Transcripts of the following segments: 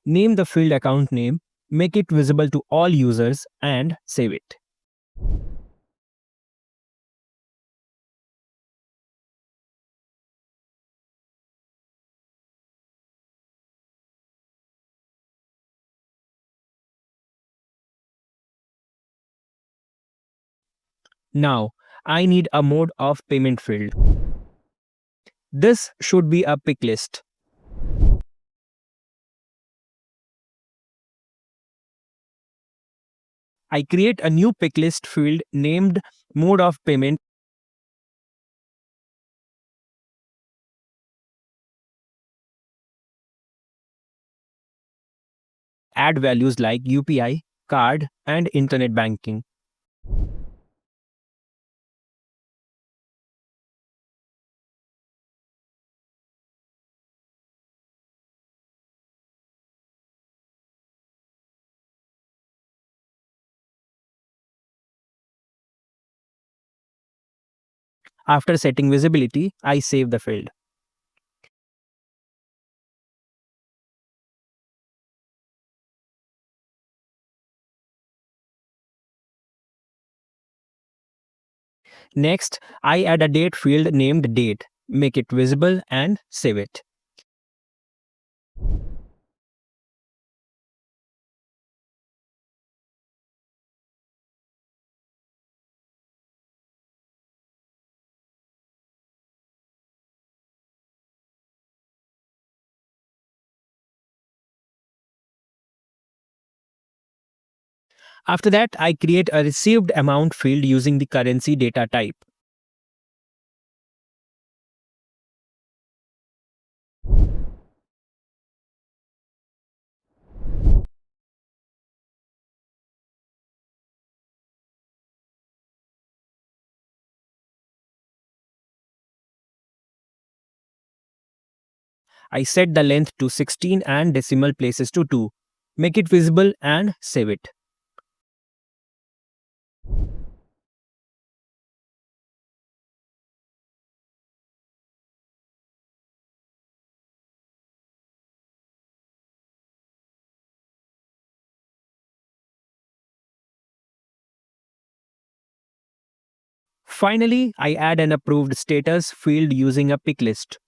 Name the field account name, make it visible to all users, and save it. Now, I need a mode of payment field. This should be a pick list. I create a new pick list field named mode of payment. Add values like UPI, card, and internet banking. After setting visibility, I save the field. Next, I add a date field named date, make it visible, and save it. After that, I create a received amount field using the currency data type. I set the length to 16 and decimal places to 2. Make it visible and save it. Finally, I add an approved status field using a pick list.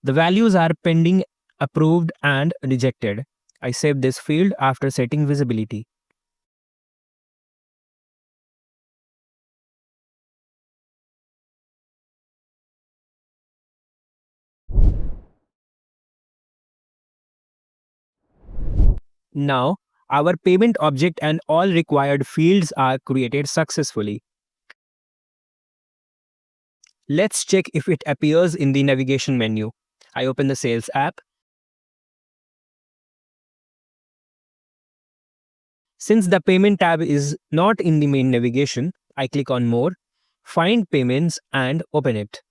The values are pending, approved, and rejected. I save this field after setting visibility. Now, our payment object and all required fields are created successfully. Let's check if it appears in the navigation menu. I open the Sales app. Since the payment tab is not in the main navigation, I click on More, find Payments, and open it.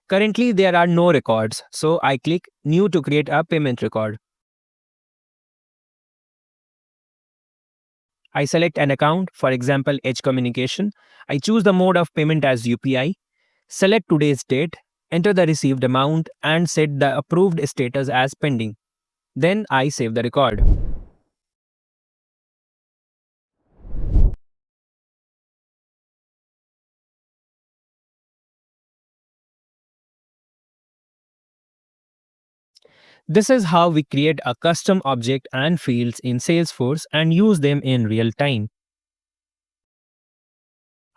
Currently, there are no records, so I click New to create a payment record. I select an account, for example, Edge Communication. I choose the mode of payment as UPI, select today's date, enter the received amount, and set the approved status as pending. Then I save the record. This is how we create a custom object and fields in Salesforce and use them in real time.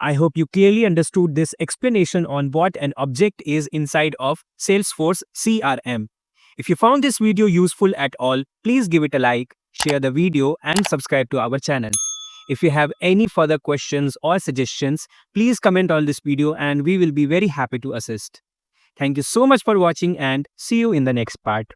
I hope you clearly understood this explanation on what an object is inside of Salesforce CRM. If you found this video useful at all, please give it a like, share the video, and subscribe to our channel. If you have any further questions or suggestions, please comment on this video and we will be very happy to assist. Thank you so much for watching and see you in the next part.